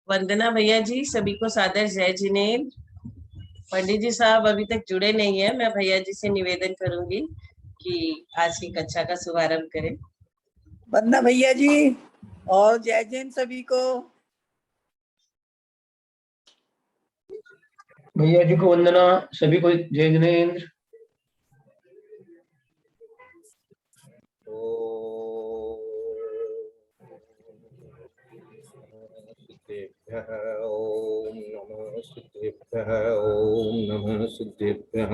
वंदना भैया जी, सभी को सादर जय जिनेन्द्र। पंडित जी साहब अभी तक जुड़े नहीं है। मैं भैया जी से निवेदन करूंगी कि आज की कक्षा का शुभारंभ करें। वंदना भैया जी और जय जैन सभी को। भैया जी को वंदना, सभी को जय जिनेन्द्र। ओम नमः सिद्धेभ्यः, ओम नमः सिद्धेभ्यः।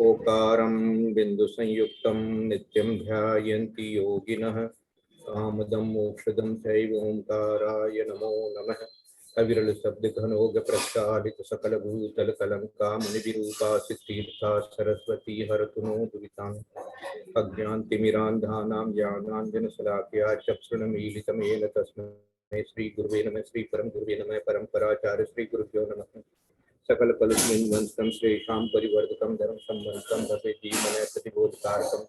ओकारं बिंदु संयुक्तं नित्यं ध्यायन्ति योगिनः। कामदं मोक्षदं चैव ओंकाराय नमो नमः। अविरल शब्द घनोग प्रक्षालित सकल भूतल कलंका मुनिविरूपा सिद्धीर्था सरस्वती हरतु नो दुरितान्। अज्ञानतिमिरान्धानां ज्ञानाञ्जन शलाकया चक्षुरुन्मीलितमेन तस्मै श्री गुरुवे नमः। श्री परम गुरुवे नमः। परम्पराचार्य श्री गुरुभ्यो नमः। सकल कलुषमंत्रम श्रेषां परिवर्तकम धर्म संबंधम भवे जीवने प्रतिबोधकारकम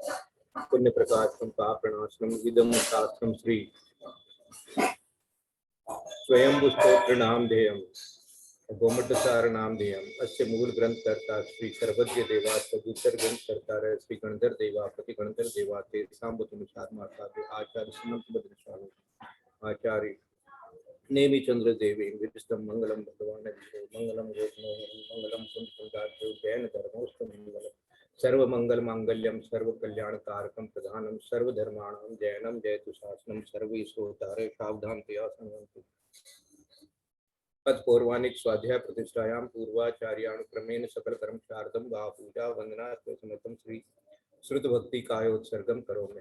पुण्य प्रकाशम पापनाशनम इदं शास्त्रम श्री स्वयंभू स्तोत्र नामधेयम् गोमटसार नामधेयम्। अस्य मूल ग्रंथ कर्ता श्री सर्वज्ञ देवा, सदुत्तर ग्रंथ कर्ता श्री गणधर देवा, पति गणधर देवा, तेषां बुद्धिनुसार माता आचार्य सुमंत भद्रशाली आचार्य नेमि चंद्र देवी विष्णु मंगलम भगवान मंगलम गोपनो मंगलम पुंडार्थ जैन धर्मोस्तम मंगलम सर्व मंगल मांगल्यम सर्व कल्याण कारकम प्रधानम सर्वधर्माणां जैनम जयतु शासनम सर्वे श्रोतारे सावधान तया संवन्तु। पौर्वाणिक स्वाध्याय प्रतिष्ठायां पूर्वाचार्यानुक्रमेण सकल कर्म शार्दम वा पूजा वंदना समर्पण श्री श्रुत भक्ति कायोत्सर्गम करोमि।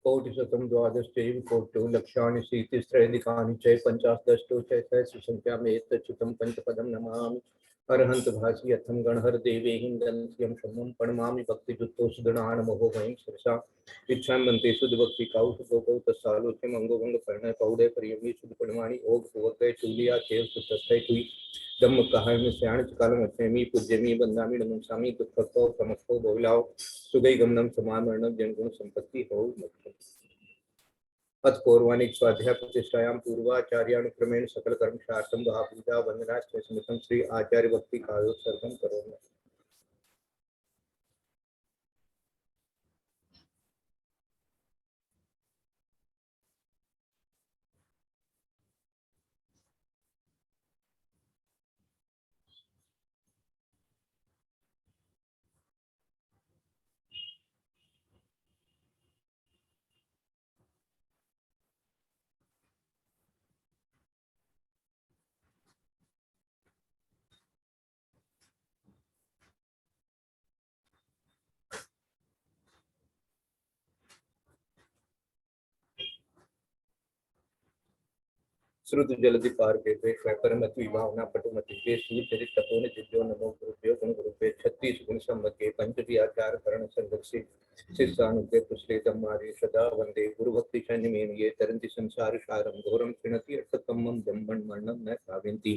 कोटिशतं द्वादशैव कोटौ लक्षाणि शीतिस्त्रैधिकानि च पञ्चाशदष्टौ च सहस्रसंख्यामेतच्युतं पंचपदं नमामि। अरहंत भासी अथम गणहर देवेहिं दंत्यं शमं प्रणमामि भक्तिजुक्तो सुगणानमोहो वयं शिरसा इच्छां बन्ते शुद्ध भक्ति काउ सुखो तत्सालोच्यम अंगोभंग परिणय पौडे परियमी शुद्ध परिमाणी ओग होते चूलिया चेव सुतस्तै तुई धम्म कहाय श्याण कालम अत्यमी पूज्यमी बंदामी नमस्कामी दुखतो समस्तो बहुलाओ सुगई गमनम समामरणम जनगुण संपत्ति हो। अथ पौर्वाणिक स्वाध्याय प्रतिष्ठायां पूर्वाचार्यानुक्रमेण सकल कर्म शास्त्रम वहा पूजा वंदना स्मृतम श्री आचार्य भक्ति कायोत्सर्गम करोमि। श्रुत जलधि पार के परमति भावना पटुमति के सूर चरित तपोन जिज्जो नमो गुरुभ्यो गुण गुरुभ्यो 36 गुण संवत्के पंचवी आचार करण संदर्शी शिष्यानुगे पुष्लेतम मारे सदा वंदे गुरु भक्ति चन्मेन ये तरंति संसार सारम घोरम त्रिणति अर्थतमम ब्रह्मण मरणम न साविंति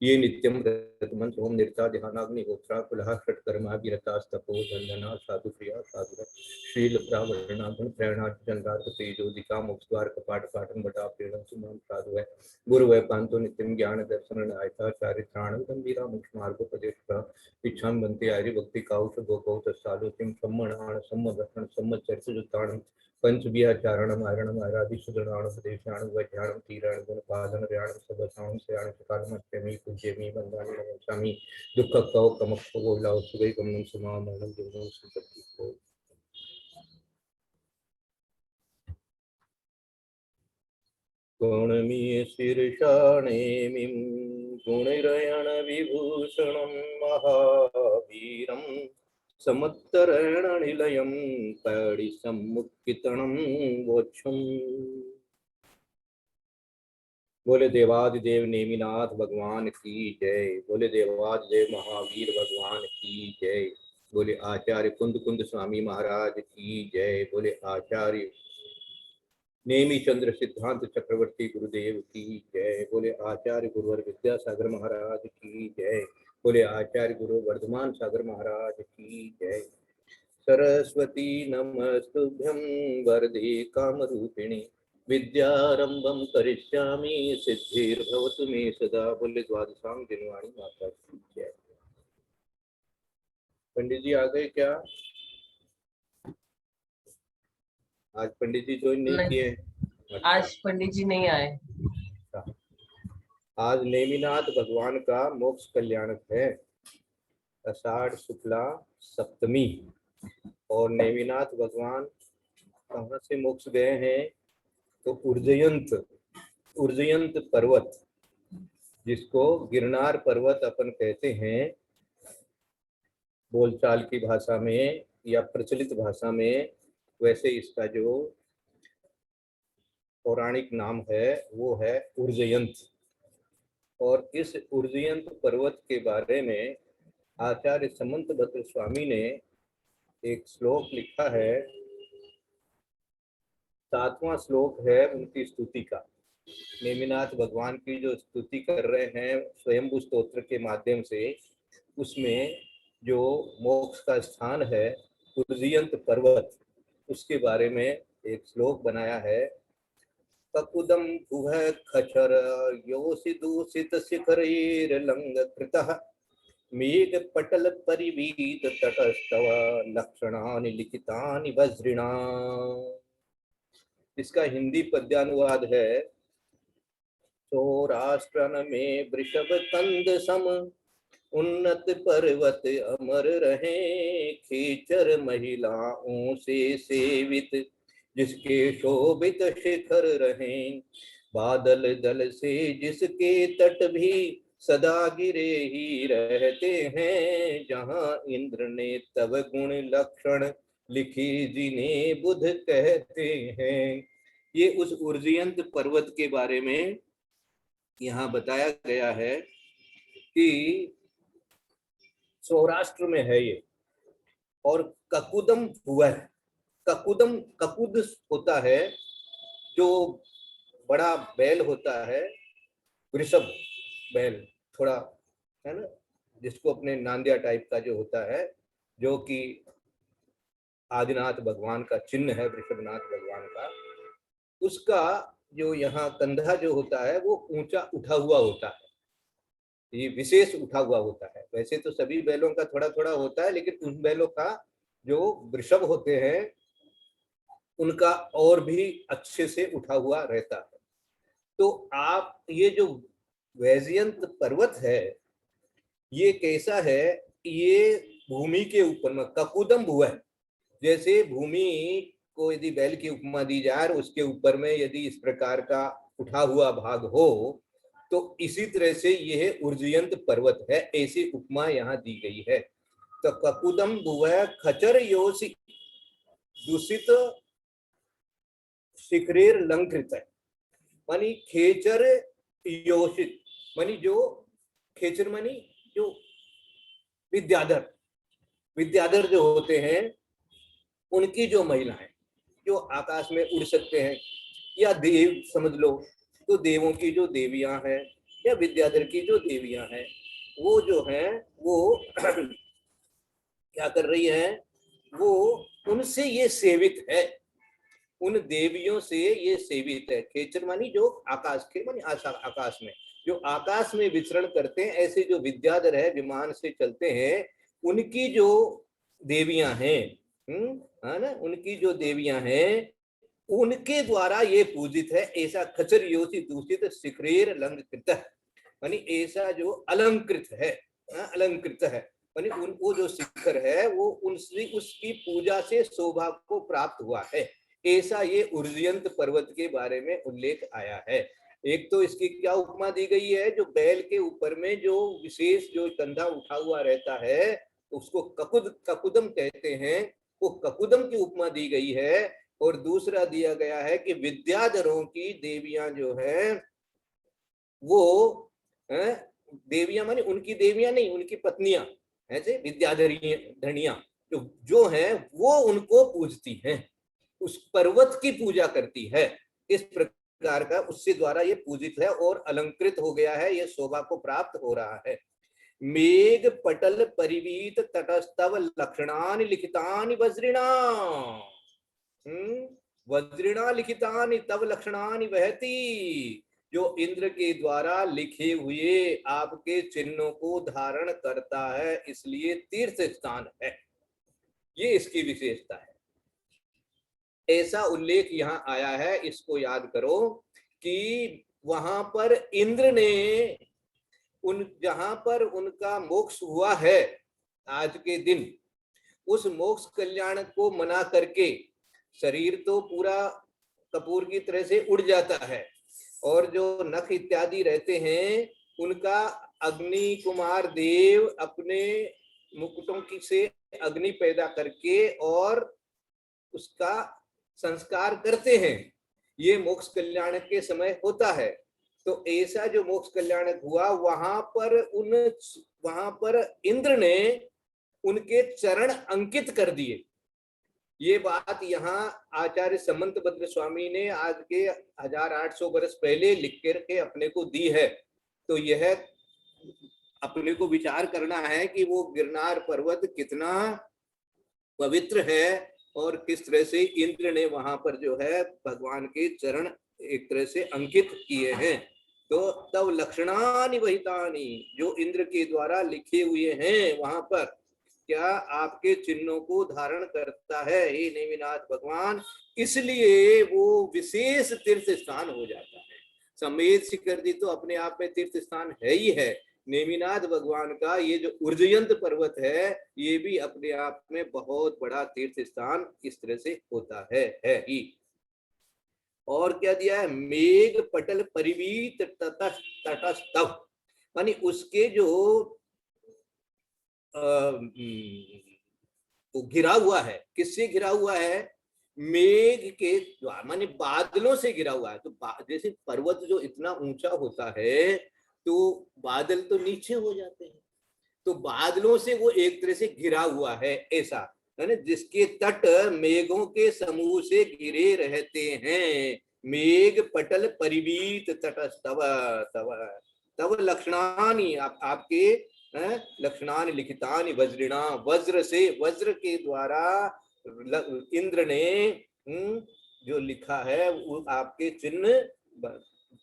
ये नित्यम रतमन ओम निर्ता ध्यानाग्निहोत्रा कुलः षट्कर्मा विरतास्तपो धंधना साधु प्रिया साधु शील प्रावरणा गुण प्रेरणा चंद्रार्थ तेजोदिका मोक्षद्वार कपाट पाटन बटा प्रेरण सुमन साधु है गुरु वै पांतो नित्यम ज्ञान दर्शन आयता चारित्राण गंभीरा मोक्ष मार्गोपदेश इच्छां बंते आर्य भक्ति काउश गोकौ तत्सालोक्यम सम्मणान सम्मदर्शन सम्मचर्च जुताण पंचविहाचारणम आरणम आराधि सुदृढ़ाण उपदेशाण वैध्याण तीरण गुण पालन र्याण सबसाण श्रेयाण सकालम अत्यमी पूज्यमी वंदामि नमस्कामि दुख कौ कमक्ष गोलाओ सुगई गमनम सुमा मरणम दुर्गम संपत्ति को। गुणमी शीर्षाणेमिं गुणैरयण विभूषणं महावीरं समुत्तरेण निलयं पैडिसमुत्कितनं वोक्षम्। बोले देवादिदेव नेमिनाथ भगवान की जय। बोले देवादिदेव महावीर भगवान की जय। बोले आचार्य कुंद कुंद स्वामी महाराज की जय। बोले आचार्य नेमी चंद्र सिद्धांत चक्रवर्ती गुरुदेव की जय। बोले आचार्य गुरुवर विद्यासागर महाराज की जय। बोले आचार्य गुरु वर्धमान सागर महाराज की जय। सरस्वती नमस्तुभ्यं वरदे कामरूपिणी विद्यारंभं करिष्यामि सिद्धिर्भवतु मे सदा। बोले द्वादशां दिनवाणी माता की जय। पंडित जी आ गए क्या? आज पंडित जी ज्वाइन नहीं नहीं। किए? आज पंडित जी नहीं आए। आज नेमिनाथ भगवान का मोक्ष कल्याणक है, आषाढ़ शुक्ला सप्तमी। और नेमिनाथ भगवान कहाँ से मोक्ष गए हैं? तो उर्जयंत पर्वत, जिसको गिरनार पर्वत अपन कहते हैं बोलचाल की भाषा में या प्रचलित भाषा में, वैसे इसका जो पौराणिक नाम है वो है उर्जयंत। और इस उर्जयंत पर्वत के बारे में आचार्य समंत भद्र स्वामी ने एक श्लोक लिखा है। 7वां श्लोक है उनकी स्तुति का। नेमिनाथ भगवान की जो स्तुति कर रहे हैं स्वयंभू स्तोत्र के माध्यम से, उसमें जो मोक्ष का स्थान है उर्जयंत पर्वत, उसके बारे में एक श्लोक बनाया है। ककुदम भुव खचर योषि दूषित शिखरैर्लंघकृतः मेघ पटल परिवीत तटस्तव लक्षणानि लिखितानि वज्रिणा। इसका हिंदी पद्यानुवाद है। सौराष्ट्रन में वृषभ कंद सम उन्नत पर्वत अमर रहे, खेचर महिलाओं से सेवित जिसके शोभित शिखर रहे, बादल दल से जिसके तट भी सदा गिरे ही रहते हैं, जहाँ इंद्र ने तव गुण लक्षण लिखी जिन्हें बुध कहते हैं। ये उस उर्जयंत पर्वत के बारे में यहाँ बताया गया है कि सौराष्ट्र में है ये। और ककुदम भुवः, ककुद होता है जो बड़ा बैल होता है, वृषभ बैल थोड़ा है ना, जिसको अपने नांदिया टाइप का जो होता है, जो कि आदिनाथ भगवान का चिन्ह है, वृषभनाथ भगवान का। उसका जो यहाँ कंधा जो होता है वो ऊंचा उठा हुआ होता है, ये विशेष उठा हुआ होता है। वैसे तो सभी बैलों का थोड़ा थोड़ा होता है, लेकिन उन बैलों का जो वृषभ होते हैं उनका और भी अच्छे से उठा हुआ रहता है। तो आप ये जो वैजयंत पर्वत है ये कैसा है? ये भूमि के ऊपर में ककुदम भुव है। जैसे भूमि को यदि बैल की उपमा दी जाए और उसके ऊपर में यदि इस प्रकार का उठा हुआ भाग हो, तो इसी तरह से यह उर्जयंत पर्वत है, ऐसी उपमा यहाँ दी गई है। तो ककुदम भुव खचर योषि दूषित शिखरेर लंकृत है, मानी खेचर योषित, मानी जो खेचर मानी जो विद्याधर जो होते हैं उनकी जो महिलाएं जो आकाश में उड़ सकते हैं, या देव समझ लो, तो देवों की जो देवियां हैं या विद्याधर की जो देवियां हैं, वो जो हैं वो क्या कर रही हैं? वो उनसे ये सेवित है, उन देवियों से ये सेवित है। खेचर मानी जो आकाश के मानी आकाश में जो आकाश में विचरण करते हैं, ऐसे जो विद्याधर है विमान से चलते हैं, उनकी जो देवियां हैं, है ना, उनकी जो देवियां हैं उनके द्वारा ये पूजित है। ऐसा खचर योषि दूषित शिखरेर अलंकृत, मानी ऐसा जो अलंकृत है, अलंकृत है, मानी वो जो शिखर है वो उसकी पूजा से शोभा को प्राप्त हुआ है। ऐसा ये उर्जयंत पर्वत के बारे में उल्लेख आया है। एक तो इसकी क्या उपमा दी गई है, जो बैल के ऊपर में जो विशेष जो कंधा उठा हुआ रहता है उसको ककुदम कहते हैं, वो ककुदम की उपमा दी गई है। और दूसरा दिया गया है कि विद्याधरों की देवियां जो है वो देवियां माने उनकी देवियां नहीं, उनकी पत्नियां ऐसे विद्याधरियां जो है वो उनको पूजती हैं, उस पर्वत की पूजा करती है। इस प्रकार का उससे द्वारा ये पूजित है और अलंकृत हो गया है, ये शोभा को प्राप्त हो रहा है। मेघ पटल परिवीत तटस्तव लक्षणानि लिखितानि वज्रिणा, वज्रिणा लिखितानि तव लक्षणानि वहती। जो इंद्र के द्वारा लिखे हुए आपके चिन्हों को धारण करता है, इसलिए तीर्थ स्थान है, ये इसकी विशेषता है। ऐसा उल्लेख यहाँ आया है, इसको याद करो कि वहां पर इंद्र ने जहां पर उनका मोक्ष हुआ है आज के दिन, उस मोक्ष कल्याण को मना करके शरीर तो पूरा कपूर की तरह से उड़ जाता है, और जो नख इत्यादि रहते हैं उनका अग्नि कुमार देव अपने मुकुटों की से अग्नि पैदा करके और उसका संस्कार करते हैं। ये मोक्ष कल्याण के समय होता है। तो ऐसा जो मोक्ष कल्याण हुआ वहां पर इंद्र ने उनके चरण अंकित कर दिए। ये बात यहाँ आचार्य समंत भद्र स्वामी ने आज के 1800 वर्ष पहले लिख करके अपने को दी है। तो यह अपने को विचार करना है कि वो गिरनार पर्वत कितना पवित्र है और किस तरह से इंद्र ने वहां पर जो है भगवान के चरण एक तरह से अंकित किए हैं। तो तब लक्षणानि वहितानि, जो इंद्र के द्वारा लिखे हुए हैं वहां पर क्या आपके चिन्हों को धारण करता है हे नेमिनाथ भगवान, इसलिए वो विशेष तीर्थ स्थान हो जाता है। समेत शिखर जी तो अपने आप में तीर्थ स्थान है ही है। नेमिनाथ भगवान का ये जो उर्जयंत पर्वत है ये भी अपने आप में बहुत बड़ा तीर्थ स्थान इस तरह से होता है ही। और क्या दिया है, मेघ पटल परिवीत तटस्तव, मानी उसके जो तो घिरा हुआ है, किससे घिरा हुआ है, मेघ के द्वारा, माने बादलों से घिरा हुआ है। तो जैसे पर्वत जो इतना ऊंचा होता है तो बादल तो नीचे हो जाते हैं, तो बादलों से वो एक तरह से घिरा हुआ है, ऐसा है ना, जिसके तट मेघों के समूह से घिरे रहते हैं। मेघ पटल परिवीत तटस्तव तव तव लक्षणानि, आपके लक्षणानि लिखितानि वज्रिणा, वज्र से, वज्र के द्वारा इंद्र ने जो लिखा है वो आपके चिन्ह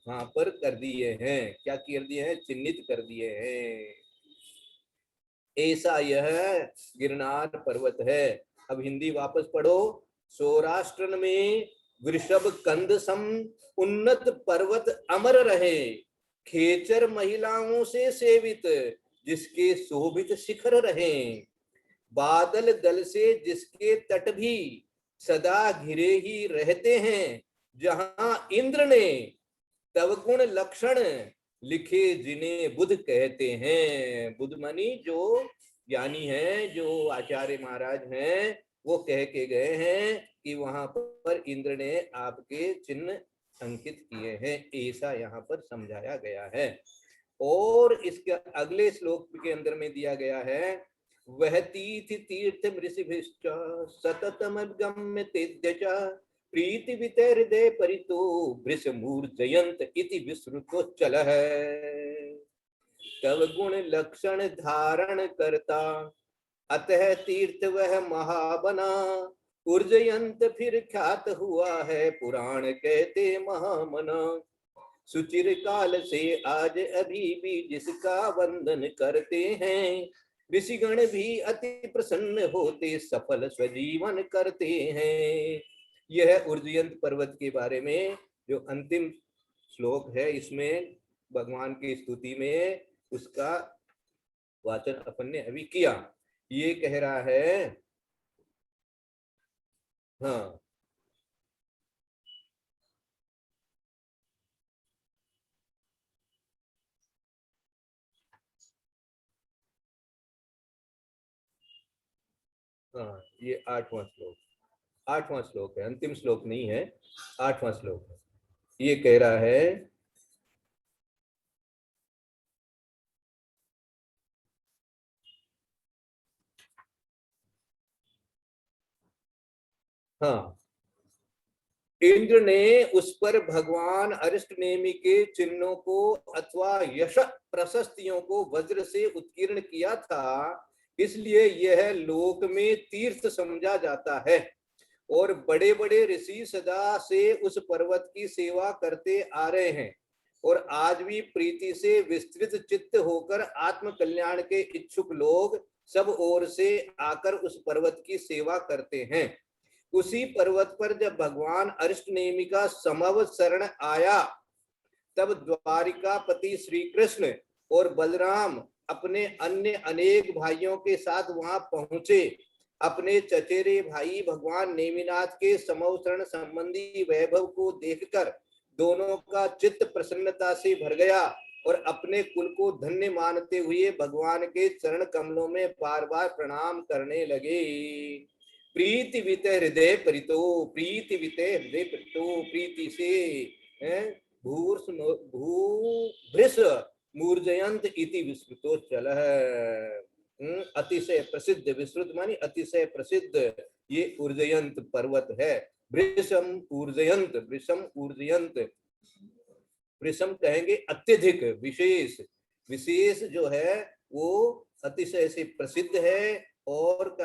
वहां पर कर दिए हैं। क्या कर दिए हैं, चिन्हित कर दिए हैं। ऐसा यह गिरनार पर्वत है। अब हिंदी वापस पढ़ो। सौराष्ट्र में वृषभ कंद सम उन्नत पर्वत अमर रहे, खेचर महिलाओं से सेवित जिसके शोभित शिखर रहे, बादल दल से जिसके तट भी सदा घिरे ही रहते हैं, जहां इंद्र ने तव गुण लक्षण लिखे जिन्हें बुध कहते हैं। बुध मानी जो ज्ञानी हैं, जो आचार्य महाराज हैं, वो कह के गए हैं कि वहां पर इंद्र ने आपके चिन्ह अंकित किए हैं, ऐसा यहाँ पर समझाया गया है। और इसके अगले श्लोक के अंदर में दिया गया है, वह तीर्थ ऋषिभिश्च सततम गम्य तेजच प्रीति वित हृदय परितो वृषमूर्जयंत इति विश्रुतो चल है। तव गुण लक्षण धारण करता अतः तीर्थ वह महाबना, ऊर्जयंत फिर ख्यात हुआ है पुराण कहते महामना। सुचिर काल से आज अभी भी जिसका वंदन करते हैं, ऋषिगण भी अति प्रसन्न होते सफल स्वजीवन करते हैं। यह उर्जयंत पर्वत के बारे में जो अंतिम श्लोक है, इसमें भगवान की स्तुति में उसका वाचन अपन ने अभी किया। ये कह रहा है, हाँ, हाँ, ये 8वां श्लोक है, अंतिम श्लोक नहीं है, 8वां श्लोक है। ये कह रहा है, हाँ, इंद्र ने उस पर भगवान अरिष्टनेमि के चिन्हों को अथवा यश प्रशस्तियों को वज्र से उत्कीर्ण किया था, इसलिए यह लोक में तीर्थ समझा जाता है। और बड़े बड़े ऋषि सदा से उस पर्वत की सेवा करते आ रहे हैं और आज भी प्रीति से विस्तृत चित्त होकर आत्म कल्याण के इच्छुक लोग सब ओर से आकर उस पर्वत की सेवा करते हैं। उसी पर्वत पर जब भगवान अरिष्टनेमि का समवसरण आया, तब द्वारिकापति श्री कृष्ण और बलराम अपने अन्य अनेक भाइयों के साथ वहां पहुंचे। अपने चचेरे भाई भगवान नेमिनाथ के समवसरण संबंधी वैभव को देखकर दोनों का चित्त प्रसन्नता से भर गया और अपने कुल को धन्य मानते हुए भगवान के चरण कमलों में बार बार प्रणाम करने लगे। प्रीति वित हृदय परितो, प्रीति वित हृदय परितो, प्रीति से भूभृश मूर्जयंत इति विस्मृतो चलः। अतिशय प्रसिद्ध, विस्तृत मानी अतिशय प्रसिद्ध ये ऊर्जयंत पर्वत है। वृषम ऊर्जयंत, वृषम ऊर्जयंत, वृषम कहेंगे अत्यधिक, विशेष, विशेष जो है वो अतिशय से प्रसिद्ध है। और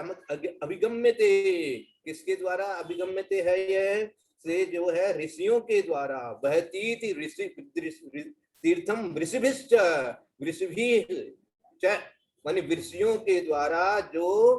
अभिगम्यते, किसके द्वारा अभिगम्यते है? यह से जो है ऋषियों के द्वारा। बहती ऋषि तीर्थम वृषभिश्च, वृषभिश्च मानी ऋषियों के द्वारा जो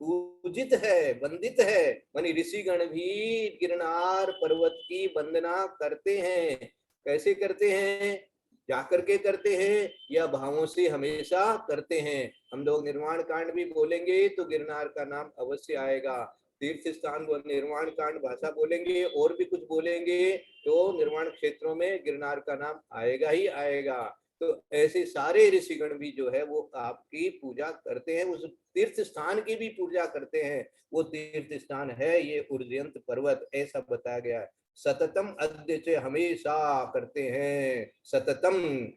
पूजित है, वंदित है। मानी ऋषिगण भी गिरनार पर्वत की वंदना करते हैं। कैसे करते हैं? जाकर के करते हैं या भावों से हमेशा करते हैं। हम लोग निर्वाण कांड भी बोलेंगे तो गिरनार का नाम अवश्य आएगा। तीर्थ स्थान व निर्वाण कांड भाषा बोलेंगे और भी कुछ बोलेंगे तो निर्वाण क्षेत्रों में गिरनार का नाम आएगा ही आएगा। तो ऐसे सारे ऋषिगण भी जो है वो आपकी पूजा करते हैं, उस तीर्थ स्थान की भी पूजा करते हैं। वो तीर्थ स्थान है ये ऊर्जयंत पर्वत, ऐसा बताया गया है। सततम अद्य हमेशा करते हैं, सततम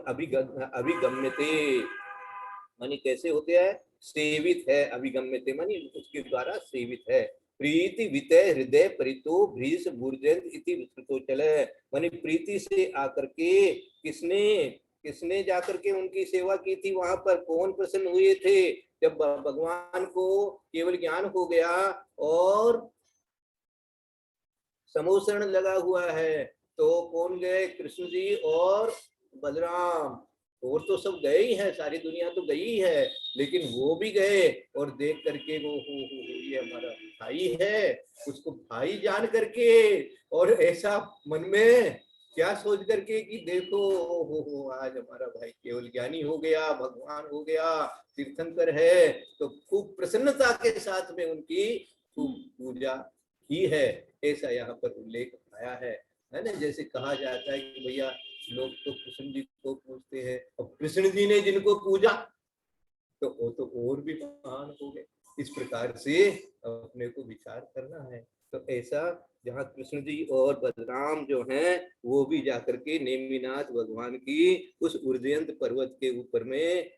अभिगम्यते मानी कैसे होते हैं? सेवित है, अभिगम्यते मानी उसके द्वारा सेवित है। प्रीति वितय हृदय परितो भ्रीस भूर्जयंत इति विस्तृतो चले मानी प्रीति से आकर के किसने जाकर के उनकी सेवा की थी? वहां पर कौन प्रसन्न हुए थे? जब भगवान को केवल ज्ञान हो गया और समोसरण लगा हुआ है तो कौन गए? कृष्ण जी और बलराम। और तो सब गए ही हैं, सारी दुनिया तो गई है, लेकिन वो भी गए और देख करके वो ये हमारा भाई है, उसको भाई जान करके और ऐसा मन में क्या सोच करके कि देखो हो आज हमारा भाई केवल ज्ञानी हो गया, भगवान हो गया, तीर्थंकर है। तो खूब प्रसन्नता के साथ में उनकी खूब पूजा की है, ऐसा यहाँ पर उल्लेख आया है ना। जैसे कहा जाता है कि भैया लोग तो कृष्ण जी को पूजते हैं और कृष्ण जी ने जिनको पूजा तो वो तो और भी महान हो गए। इस प्रकार से अपने को विचार करना है। तो ऐसा जहाँ कृष्ण जी और बलराम जो हैं वो भी जाकर के नेमिनाथ भगवान की उस ऊर्जयंत पर्वत के ऊपर में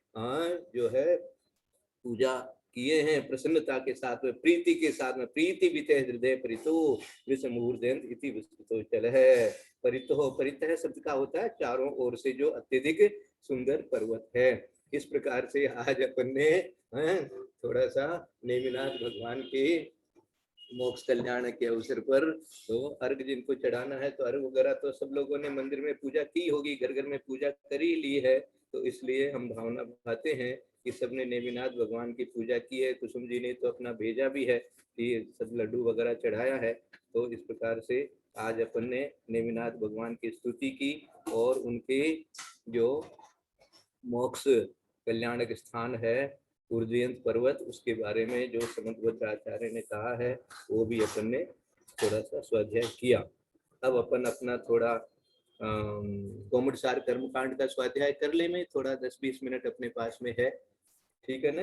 जो है पूजा किए हैं प्रसन्नता के साथ में, प्रीति के साथ में। प्रीति वितय हृदय परितो विषमूर्जयंत इति विस्तृतो चल है। परितो, परितः शब्द का होता है चारों ओर से जो अत्यधिक सुंदर पर्वत है। इस प्रकार से आज अपन ने थोड़ा सा नेमिनाथ भगवान के मोक्ष कल्याण के अवसर पर तो अर्घ जिनको चढ़ाना है तो अर्घ वगैरह तो सब लोगों ने मंदिर में पूजा की होगी, घर घर में पूजा करी ली है। तो इसलिए हम भावना भाते हैं कि सबने नेमिनाथ भगवान की पूजा की है। कुसुम जी ने तो अपना भेजा भी है कि सब लड्डू वगैरह चढ़ाया है। तो इस प्रकार से आज अपन ने नेमिनाथ भगवान की स्तुति की और उनके जो मोक्ष कल्याणक स्थान है ऊर्जयंत पर्वत, उसके बारे में जो समन्वय आचार्य ने कहा है वो भी अपन ने थोड़ा सा स्वाध्याय किया। अब अपन अपना थोड़ा कोमटसार कर्मकांड का स्वाध्याय कर ले में थोड़ा 10-20 मिनट अपने पास में है। ठीक है ना।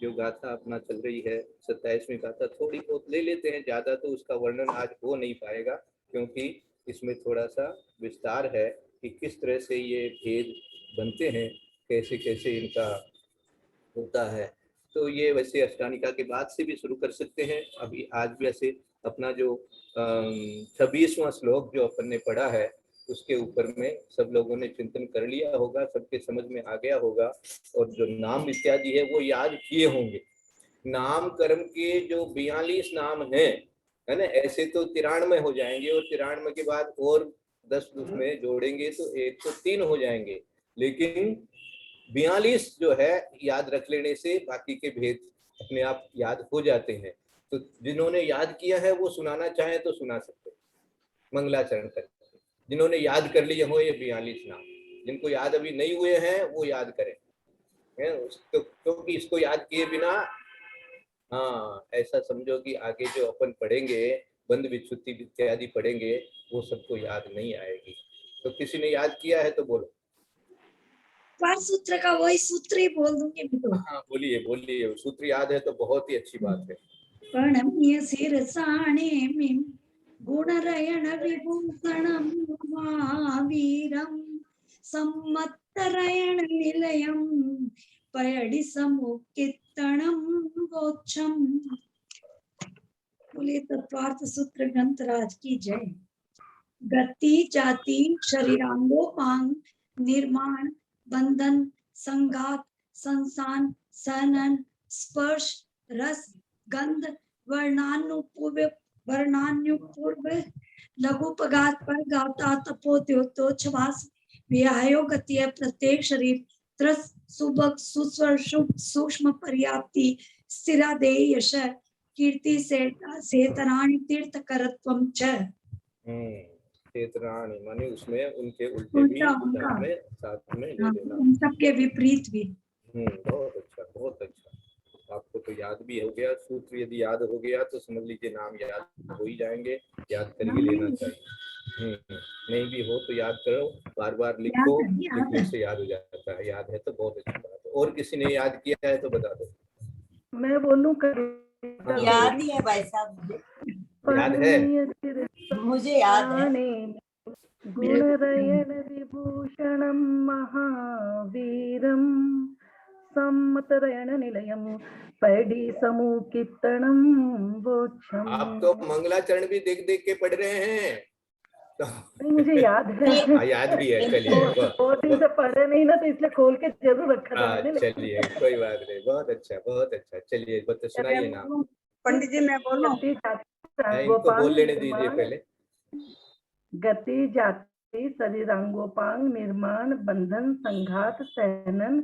जो गाथा अपना चल रही है 27वीं गाथा, थोड़ी बहुत ले लेते हैं, ज्यादा तो उसका वर्णन आज हो नहीं पाएगा, क्योंकि इसमें थोड़ा सा विस्तार है कि किस तरह से ये भेद बनते हैं, कैसे कैसे इनका होता है। तो ये वैसे अष्टानिका के बाद से भी शुरू कर सकते हैं। अभी आज वैसे अपना जो 26वां श्लोक जो अपन ने पढ़ा है उसके ऊपर में सब लोगों ने चिंतन कर लिया होगा, सबके समझ में आ गया होगा, और जो नाम इत्यादि है वो याद किए होंगे। नाम कर्म के जो 42 नाम हैं, है ना, ऐसे तो 93 हो जाएंगे, और 93 के बाद और 10 उसमें जोड़ेंगे तो 103 हो जाएंगे। लेकिन 42 जो है याद रख लेने से बाकी के भेद अपने आप याद हो जाते हैं। तो जिन्होंने याद किया है वो सुनाना चाहे तो सुना सकते हैं मंगलाचरण करके। जिन्होंने याद कर लिए हो ये 42 नाम, जिनको याद अभी नहीं हुए हैं वो याद करें, क्योंकि इसको याद किए बिना, हाँ ऐसा समझो कि आगे जो अपन पढ़ेंगे बंद विच्छुत्ति इत्यादि पढ़ेंगे वो सबको याद नहीं आएगी। तो किसी ने याद किया है तो बोलो। पार सूत्र का वही सूत्र ही बोल दूंगी मैं तो। हाँ बोलिए बोलिए, सूत्र याद है तो बहुत ही अच्छी बात है। प्रणम्य शिरसाणे मिं गुणरयण विभूषणं महावीरं सम्मत्तरयण निलयं पयडि समुत्थितनं वोच्छम्। बोलिए तत्वार्थ सूत्र ग्रंथराज की जय। गति जाति शरीरांगोपांग निर्माण बंधन संघात संसान सहनन स्पर्श रस गंध वर्णानुपूर्व लघुपघात पर गाता तपोद्योतोच्छ्वास व्यायो गति प्रत्येक शरीर त्रस सुबक सुस्वर सूक्ष्म पर्याप्ति स्थिरादेय यश कीर्ति सेतराणि तीर्थकरत्वं च। क्षेत्राणि माने उसमें उनके उल्टे भी साथ में ले लेना, उन सबके विपरीत भी। बहुत अच्छा बहुत अच्छा। आपको तो याद भी हो गया, सूत्र यदि याद हो गया तो समझ लीजिए नाम याद हो ही जाएंगे, याद करके लेना चाहिए। नहीं भी हो तो याद करो, बार बार लिखो, लिखने से याद हो जाता है। याद है तो बहुत अच्छी बात है। और किसी ने याद किया है तो बता दो। मैं बोलूं याद ही है भाई साहब, याद है मुझे याद है। गुणरयण विभूषणं महावीरं सम्मतरयण निलयं पैडी समुकीर्तनं वोच्छम्। आप तो मंगलाचरण भी देख देख के पढ़ रहे हैं नहीं, मुझे याद है। याद भी है, चलिए बहुत दिन से पढ़े नहीं ना, तो इसलिए खोल के जरूर रखा था मैंने। चलिए कोई बात नहीं, बहुत अच्छा बहुत अच्छा। चलिए बता, सुनाइए नाम। पंडित जी मैं बोलूं। इनको बोल लेने दीजिए पहले। गति जाति शरीरांगोपांग निर्माण बंधन संघात सहनन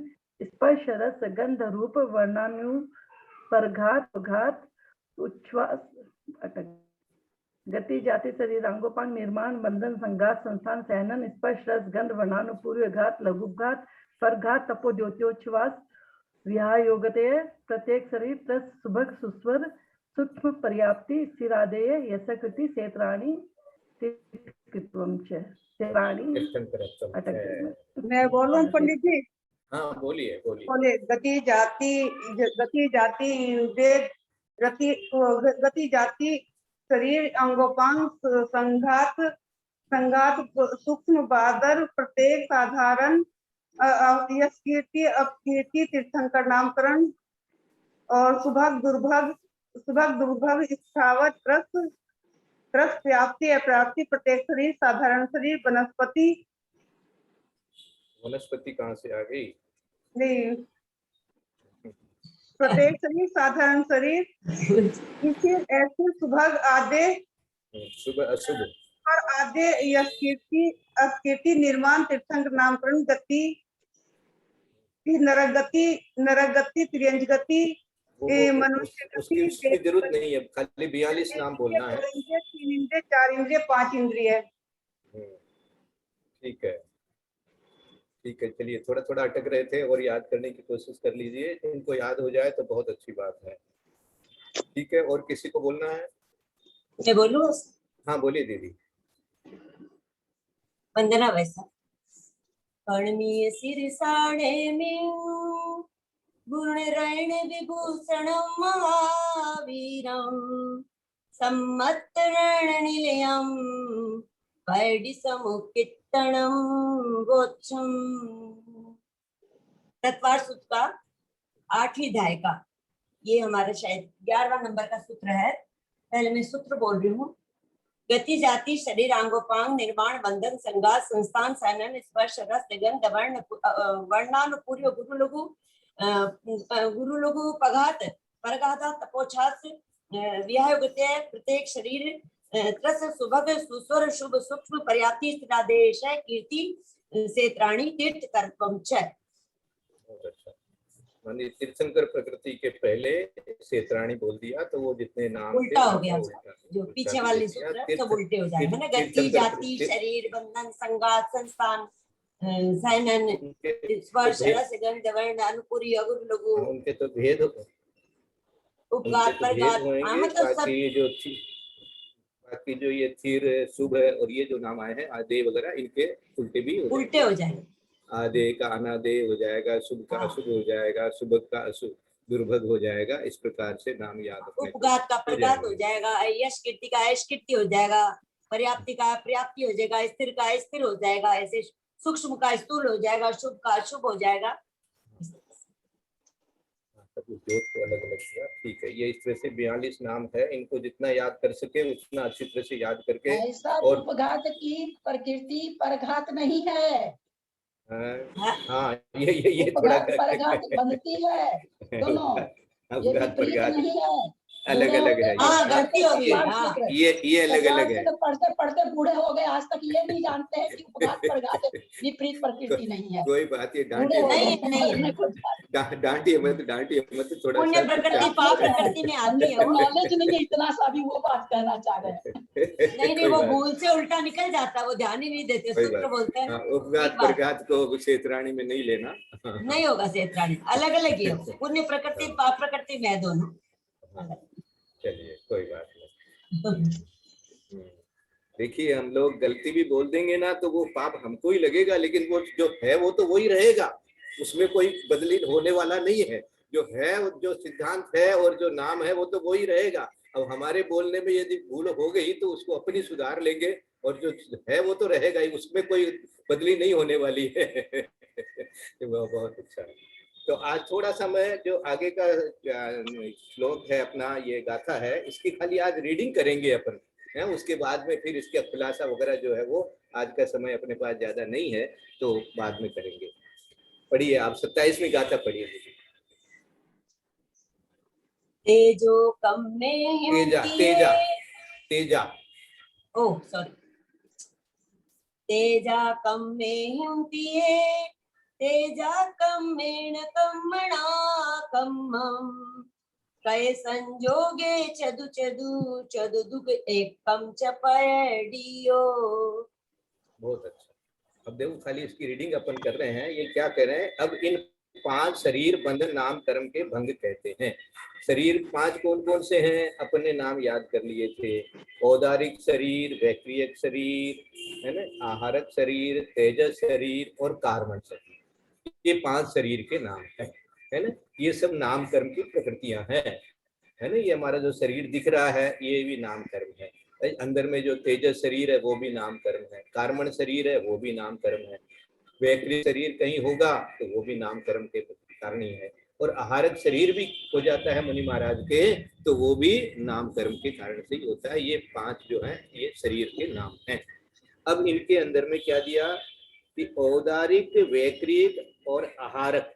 स्पर्श रस गंध रूप वर्णानुपर्घात घात उच्छ्वास अटक। गति जाति शरीरांगोपांग निर्माण बंधन संघात संस्थान सहनन स्पर्श रस गंध वर्णानुपूर्व घात लघुघात परघात तपोद्योतोच्छ्वास विहायोगते प्रत्येक शरीर त्रस सुभग सुस्वर सूक्ष्म पर्याप्ति स्थिरादेय यशकृति क्षेत्राणि तीर्थकृत्वं च। मैं बोलूं पंडित जी? हाँ बोलिए बोलिए। बोले गति जाति गति जाति शरीर अंगोपांग संघात सूक्ष्म बादर प्रत्येक साधारण यश कीर्ति अपकीर्ति तीर्थंकर नामकरण और सुभग दुर्भग स्थावत त्रस व्याप्ति अप्राप्ति प्रत्येक शरीर साधारण शरीर वनस्पति कहाँ से आ गई? नहीं, प्रत्येक शरीर साधारण शरीर इसे ऐसे सुभग आदे शुभ अशुभ और आदे यश कीर्ति निर्माण तीर्थंकर नामकरण गति नरगति त्रियंज गति मनुष्य गति। उसकी जरूरत नहीं है, खाली 42 नाम बोलना है। 3 इंद्रिय 4 इंद्रिय 5 इंद्रिय। ठीक है ठीक है, चलिए थोड़ा थोड़ा अटक रहे थे और याद करने की कोशिश कर लीजिए, इनको याद हो जाए तो बहुत अच्छी बात है। ठीक है, और किसी को बोलना है? मैं बोलूं? हाँ बोलिए दीदी। वंदना वैसा। कर्णीय सिर साड़े में गुणरण विभूषणं महावीरं सम्मतरण निलयं पैडिसमुत्कीर्तनं गोच्छम्। तत्वार सूत्र का 8वीं अध्याय का ये हमारा शायद 11वां नंबर का सूत्र है। पहले मैं सूत्र बोल रही हूँ। गति जाति शरीर अंगोपांग निर्माण बंधन संघात संस्थान सैनन स्पर्श रस गंध वर्ण वर्णानुपूर्व गुरु लघु पघात परघात तपोछास विहायुगते प्रत्येक शरीर त्रस सुभग सुस्वर शुभ सूक्ष्म पर्याप्ति स्थिरादेश कीर्ति सेत्राणी तीर्थ कर्म च। माने तीर्थंकर प्रकृति के पहले सेत्राणी बोल दिया तो वो जितने नाम उल्टा हो गया, जो पीछे वाले सूत्र सब उल्टे हो जाएंगे ना। गति जाति शरीर बंधन संघात संस्थान सैनन स्पर्श रस गंध वर्ण अनुपूरी अगुर लघु उनके तो भेद उपघात परघात मतलब सब बाकी जो ये थीर शुभ है और ये जो नाम आए हैं आदे वगैरह इनके उल्टे भी उल्टे हो जाएंगे। आदे का अनादे हो जाएगा, शुभ का अशुभ हो जाएगा, शुभ का अशुभ दुर्भग हो जाएगा। इस प्रकार से नाम याद रखने उपघात का प्रघात हो जाएगा, यश कीर्ति का यश कीर्ति हो जाएगा, पर्याप्ति का पर्याप्ति हो जाएगा, स्थिर का स्थिर हो जाएगा, ऐसे सूक्ष्म का स्थूल हो जाएगा, शुभ का अशुभ हो जाएगा। उद्योग को अलग अलग किया। ठीक है, ये इस तरह से 42 नाम है। इनको जितना याद कर सके उतना अच्छी तरह से याद करके। ऐसा उपघात की प्रकृति परघात नहीं है। हाँ ये थोड़ा परघात बनती है दोनों, ये विपरीत नहीं है, अलग अलग है। हाँ गलती हो गई। हाँ ये अलग अलग है। पढ़ते पढ़ते बूढ़े हो गए, आज तक ये नहीं जानते हैं कि उपघात परघात विपरीत प्रकृति नहीं है। कोई बात, ये डांटिए मत थोड़ा पुण्य प्रकृति पाप प्रकृति में आती है। नॉलेज नहीं है इतना सा भी, वो बात कहना चाह रहे हैं। नहीं वो भूल से उल्टा निकल जाता है, वो ध्यान ही नहीं देते, सूत्र बोलते हैं। उपघात परघात को क्षेत्राणी में नहीं लेना। नहीं होगा क्षेत्राणी, अलग अलग ही है। पुण्य प्रकृति पाप प्रकृति में दोनों। चलिए कोई बात नहीं। देखिए हम लोग गलती भी बोल देंगे ना तो वो पाप हमको ही लगेगा, लेकिन वो जो है वो तो वही रहेगा, उसमें कोई बदली होने वाला नहीं है। जो है जो सिद्धांत है और जो नाम है वो तो वही रहेगा। अब हमारे बोलने में यदि भूल हो गई तो उसको अपनी सुधार लेंगे, और जो है वो तो रहेगा ही, उसमें कोई बदली नहीं होने वाली है। वो बहुत अच्छा है। तो आज थोड़ा सा मैं जो आगे का श्लोक है अपना, ये गाथा है, इसकी खाली आज रीडिंग करेंगे अपन है। उसके बाद में फिर इसके खुलासा वगैरह जो है वो आज का समय अपने पास ज्यादा नहीं है तो बाद में करेंगे। पढ़िए आप 27वीं गाथा पढ़िए। तेजो कम में तेजा ओ सॉरी तेजा कम में हिमती तेजा कम्मेण कम्मणा कम्मं कय संजोगे चदु चदु चदु दुग एकम च पयडियो। बहुत अच्छा। अब देखो खाली इसकी रीडिंग अपन कर रहे हैं। ये क्या कह रहे हैं, अब इन 5 शरीर बंधन नाम कर्म के भंग कहते हैं। शरीर 5 कौन कौन से हैं अपने नाम याद कर लिए थे। औदारिक शरीर, वैक्रियक शरीर है ना, आहारक शरीर, तेजस शरीर और कार्मण शरीर। ये 5 शरीर के नाम है ना। ये सब नाम कर्म की प्रकृतियां हैं है ना। ये हमारा जो शरीर दिख रहा है ये भी नाम कर्म है। अंदर में जो तेजस शरीर है वो भी नाम कर्म है, कार्मण शरीर है वो भी नाम कर्म है, वैक्रिय शरीर कहीं होगा तो वो भी नाम कर्म के कारण ही है, और आहारक शरीर भी हो जाता है मुनि महाराज के तो वो भी नाम कर्म के कारण से ही होता है। ये 5 जो है ये शरीर के नाम हैं। अब इनके अंदर में क्या दिया कि औदारिक, वैक्रिक और आहारक,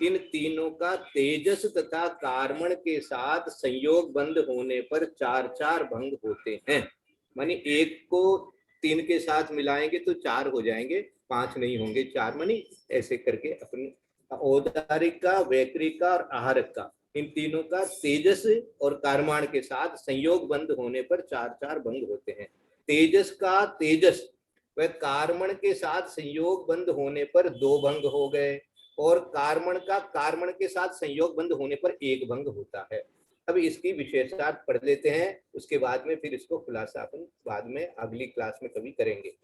इन तीनों का तेजस तथा कार्मण के साथ संयोग बंद होने पर 4 भंग होते हैं। मानी एक को 3 के साथ मिलाएंगे तो 4 हो जाएंगे, 5 नहीं होंगे, 4 मानी ऐसे करके अपने औदारिक का, वैक्रिक का और आहारक का, इन तीनों का तेजस और कार्माण के साथ संयोग बंद होने पर 4 भंग होते हैं। तेजस का तेजस वह कार्मण के साथ संयोग बंद होने पर 2 भंग हो गए, और कार्मण का कार्मण के साथ संयोग बंद होने पर 1 भंग होता है। अब इसकी विशेषता पढ़ लेते हैं, उसके बाद में फिर इसको खुलासा अपन बाद में अगली क्लास में कभी करेंगे।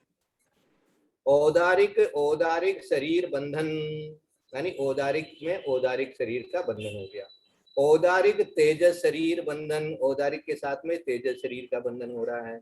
औदारिक शरीर बंधन यानी औदारिक में औदारिक शरीर का बंधन हो गया। औदारिक तेजस शरीर बंधन, औदारिक के साथ में तेजस शरीर का बंधन हो रहा है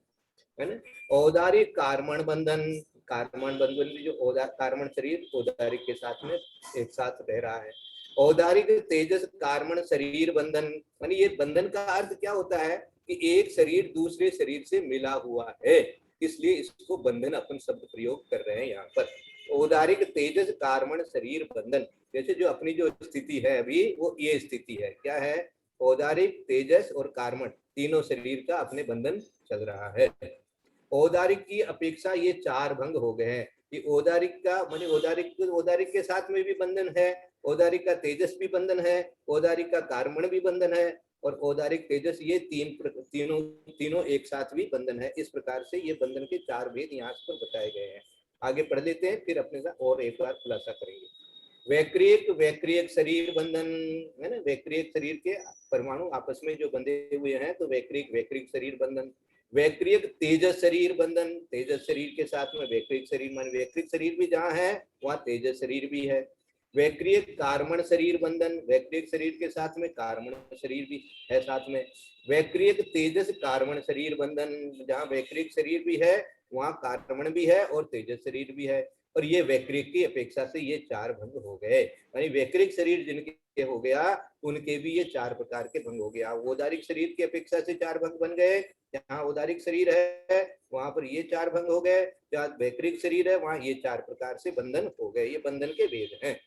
ना। औदारिक कार्मण बंधन, कार्मण बंधन भी जो कार्मण शरीर औदारिक के साथ में एक साथ रह रहा है। औदारिक तेजस कार्मण शरीर बंधन, यानी ये बंधन का अर्थ क्या होता है कि एक शरीर दूसरे शरीर से मिला हुआ है, इसलिए इसको बंधन अपन शब्द प्रयोग कर रहे हैं यहाँ पर। औदारिक तेजस कार्मण शरीर बंधन, जैसे जो अपनी जो स्थिति है अभी वो ये स्थिति है, क्या है, औदारिक तेजस और कार्मण तीनों शरीर का अपने बंधन चल रहा है। औदारिक की अपेक्षा ये चार भंग हो गए हैं। ये औदारिक का माने औदारिक के साथ में भी बंधन है, औदारिक का तेजस भी बंधन है, औदारिक का कार्मण भी बंधन है और औदारिक तेजस, ये तीनों एक साथ भी बंधन है। इस प्रकार से ये बंधन के चार भेद यहाँ पर बताए गए हैं। आगे पढ़ लेते हैं, फिर अपने साथ और एक बार खुलासा करेंगे। वैक्रियक शरीर बंधन है ना, वैक्रियक शरीर के परमाणु आपस में जो बंधे हुए हैं तो वैक्रियक शरीर बंधन। वैक्रियक तेजस शरीर बंधन, तेजस शरीर के साथ में वैक्रियक शरीर, मान वैक्रियक शरीर भी जहाँ है वहाँ तेजस शरीर भी है। वैक्रियक कार्मण शरीर बंधन, वैक्रियक शरीर के साथ में कार्मण शरीर भी है साथ में। वैक्रियक तेजस कार्मण शरीर बंधन, जहाँ वैक्रियक शरीर भी है वहाँ कार्मण भी है और तेजस शरीर भी है। और ये वैक्रियक की अपेक्षा से ये चार भंग हो गए, यानी वैक्रियक शरीर जिनके हो गया उनके भी ये चार प्रकार के भंग हो गया। औदारिक शरीर की अपेक्षा से चार भंग बन गए, जहाँ औदारिक शरीर है वहां पर ये चार भंग हो गए, जहाँ वैक्रियक शरीर है वहां ये चार प्रकार से बंधन हो गए। ये बंधन के भेद हैं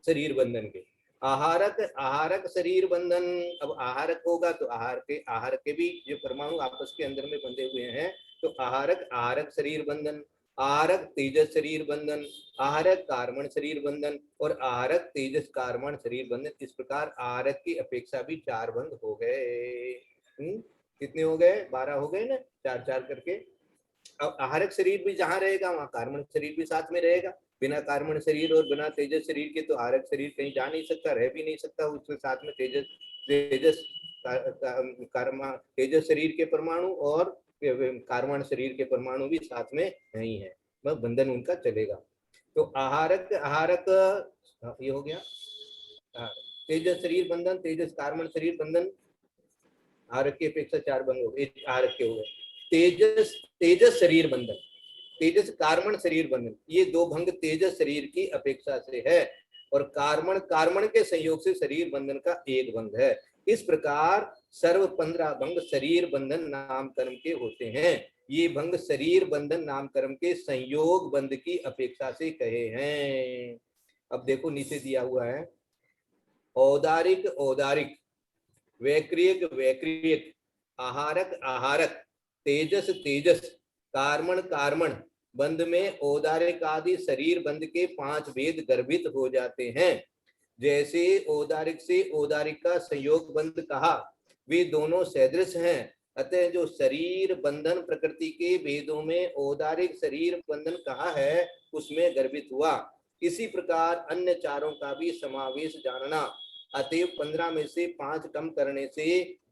शरीर बंधन के। आहारक शरीर बंधन, अब आहारक होगा तो आहार के भी जो परमाणु आपस के अंदर में बंधे हुए हैं तो आहारक शरीर बंधन, आहारक तेजस शरीर बंधन, आहारक कार्मण शरीर बंधन और आहारक तेजस कार्मण शरीर बंधन। इस प्रकार आहारक की अपेक्षा भी चार भंग हो गए। कितने हो गए, 12 हो गए ना, चार चार करके। अब आहारक शरीर भी जहाँ रहेगा वहाँ कार्मण शरीर भी साथ में रहेगा। बिना कार्मण शरीर और बिना तेजस शरीर के तो आहारक शरीर कहीं जा नहीं सकता, रह भी नहीं सकता। उसके साथ में तेजस शरीर के परमाणु और कार्मण शरीर के परमाणु भी साथ में नहीं है, बस बंधन उनका चलेगा। तो आहारक ये हो गया तेजस शरीर बंधन, तेजस कार्मण शरीर बंधन, आहारक की अपेक्षा चार भंग हो गए, आहारक के हो गए। तेजस शरीर बंधन, तेजस कार्मण शरीर बंधन, ये दो भंग तेजस शरीर की अपेक्षा से है और कार्मण के संयोग से शरीर बंधन का एक भंग है। इस प्रकार सर्व 15 भंग शरीर बंधन नाम कर्म के होते हैं। ये भंग शरीर बंधन नाम कर्म के संयोग बंध की अपेक्षा से कहे हैं। अब देखो नीचे दिया हुआ है, औदारिक, वैक्रियक, आहारक, तेजस, कार्मण बंध में औदारिक आदि शरीर बंध के 5 भेद गर्भित हो जाते हैं। जैसे औदारिक से औदारिक का संयोग बंध कहा, वे दोनों सदृश हैं, अतः जो शरीर बंधन प्रकृति के भेदों में औदारिक शरीर बंधन कहा है उसमें गर्भित हुआ। इसी प्रकार अन्य चारों का भी समावेश जानना, अतएव 15 में से 5 कम करने से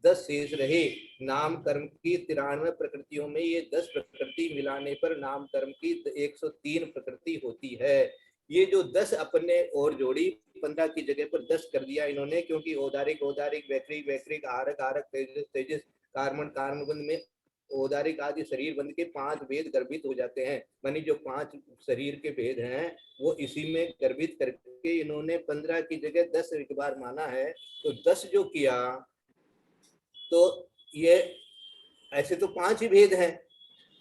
10 शेष रहे। नाम कर्म की 93 प्रकृतियों में ये 10 प्रकृति मिलाने पर नाम कर्म की 103 प्रकृति होती है। ये जो 10 अपने और जोड़ी 15 की जगह पर 10 कर दिया इन्होंने, क्योंकि औदारिक, वैक्रिक, आहारक, तेजस, कार्मण बंध में औदारिक आदि शरीर बंध के 5 भेद गर्भित हो जाते हैं। मानी जो 5 शरीर के भेद हैं वो इसी में गर्भित करके इन्होंने 15 की जगह 10 एक बार माना है। तो 10 जो किया तो ये ऐसे तो 5 ही भेद हैं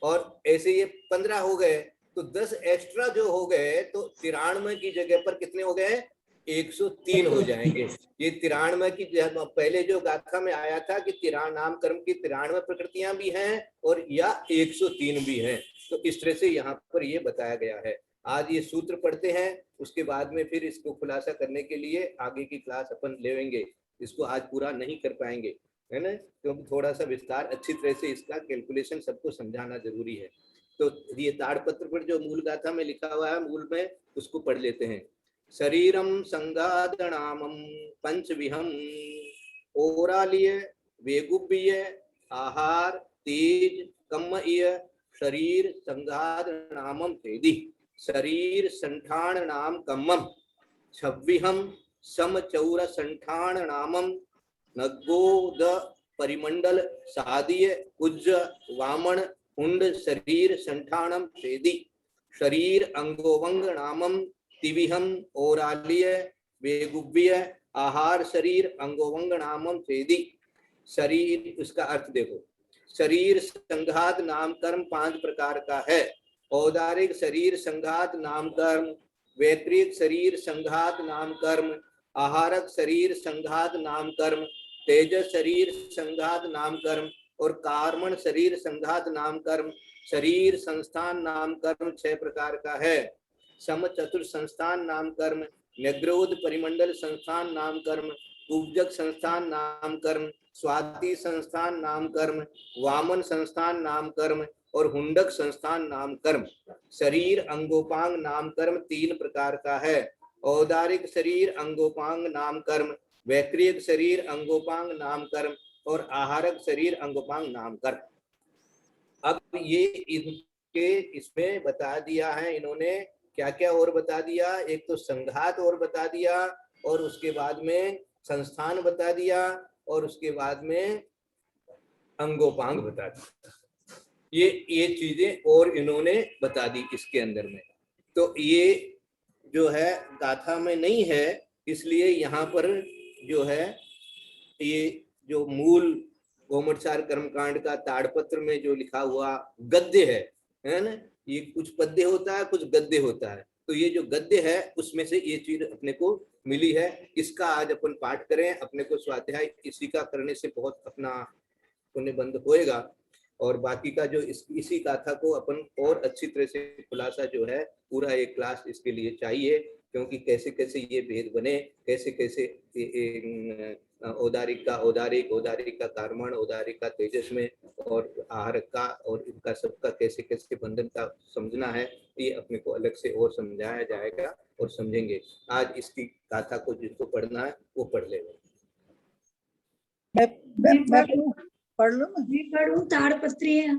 और ऐसे ये 15 हो गए, तो 10 एक्स्ट्रा जो हो गए तो 93 की जगह पर कितने हो गए, 103 हो जाएंगे। ये 93 की पहले जो गाथा में आया था कि नाम कर्म की 93 प्रकृतियां भी हैं और या 103 भी हैं, तो इस तरह से यहाँ पर ये बताया गया है। आज ये सूत्र पढ़ते हैं, उसके बाद में फिर इसको खुलासा करने के लिए आगे की क्लास अपन लेंगे। इसको आज पूरा नहीं कर पाएंगे, है ना, क्योंकि थोड़ा सा विस्तार अच्छी तरह से इसका कैलकुलेशन सबको समझाना जरूरी है। तो ये ताड़पत्र पर जो मूल गाथा में लिखा हुआ है मूल में, उसको पढ़ लेते हैं। शरीरम संगादनामम पंचविहम, ओरालिय, वेगुब्य, आहार, तेज, कम्मय, शरीर संगादनामम तेदि, शरीर संठान नाम कम्मम, छव्विहम समचौर संठान नामम नगोद परिमंडल सादीय कुज वामन हुंड शरीर संठानम छेदी शरीर अंगोवंग नामम तिविहम ओरालिय वेगुव्य आहार शरीर अंगोवंग नामम छेदी। शरीर, उसका अर्थ देखो। शरीर संघात नामकर्म 5 प्रकार का है। औदारिक शरीर संघात नामकर्म, वैक्रिक शरीर संघात नामकर्म, आहारक शरीर संघात नामकर्म, तेजस शरीर संघात नामकर्म और कार्मण शरीर संघात नामकर्म। शरीर संस्थान नामकर्म 6 प्रकार का है। सम चतुर संस्थान नामकर्म, निग्रोध परिमंडल संस्थान नामकर्म, उपजक संस्थान नामकर्म, स्वाति संस्थान नामकर्म, वामन संस्थान नामकर्म और हुंडक संस्थान नामकर्म। शरीर अंगोपांग नामकर्म 3 प्रकार का है। औदारिक शरीर अंगोपांग नामकर्म, वैक्रिक शरीर अंगोपांग नामकर्म और आहारक शरीर अंगोपांग नामकर्म। अब ये इनके इसमें बता दिया है इन्होंने क्या क्या और बता दिया। एक तो संघात और बता दिया और उसके बाद में संस्थान बता दिया और उसके बाद में अंगोपांग बता दिया। ये चीजें और इन्होंने बता दी इसके अंदर में। तो ये जो है गाथा में नहीं है, इसलिए यहाँ पर जो है ये जो मूल गोमटसार कर्मकांड का ताड़पत्र में जो लिखा हुआ गद्य है ना, ये कुछ पद्य होता है कुछ गद्य होता है। तो ये जो गद्य है उसमें से ये चीज अपने को मिली है। इसका आज अपन पाठ करें, अपने को स्वाध्याय इसी का करने से बहुत अपना पुण्य बंद होएगा। और बाकी का जो इसी गाथा को अपन और अच्छी तरह से खुलासा जो है पूरा एक क्लास इसके लिए चाहिए, क्योंकि कैसे कैसे ये भेद बने, कैसे कैसे औदारिक का औदारिक, औदारिक का कार्मण, औदारिक का तेजस में और आहार का और इनका सबका कैसे कैसे बंधन का समझना है, ये अपने को अलग से और समझाया जाएगा और समझेंगे। आज इसकी गाथा को जिसको पढ़ना है वो पढ़ लेगा। मैं पढ़ लूं ना? मैं पढ़ूं ताड़पत्री है।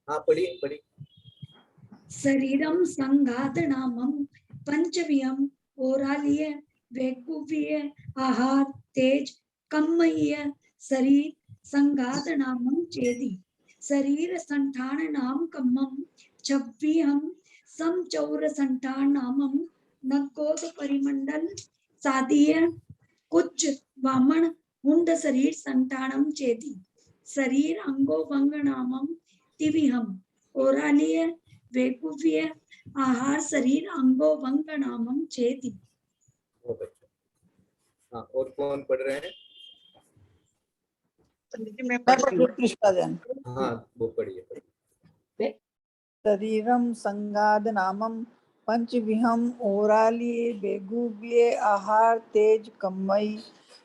हाँ पढ़िए पढ़िए। शरीरम संघात नामम पंचव्यम ओरालिय वैकुव्य आहार तेज कम्मय्य शरीर संघात नामम चेदी शरीर संठान नाम कम्मम छव्विहम समचौर संठान नामम नगोद परिमंडल सादीय कुछ वामन हुंड शरीर संठानम चेदी शरीर अंगोवंग नामम तिविहम ओरालिय वैकुव्य आहार शरीर अंगोवंग नामम चेदी। बहुत अच्छा। हाँ और कौन पढ़ रहे हैं? हाँ वो पढ़िए। शरीरम संगाद नामम पंचविहम ओराली बेगुव्ये आहार तेज कम्मई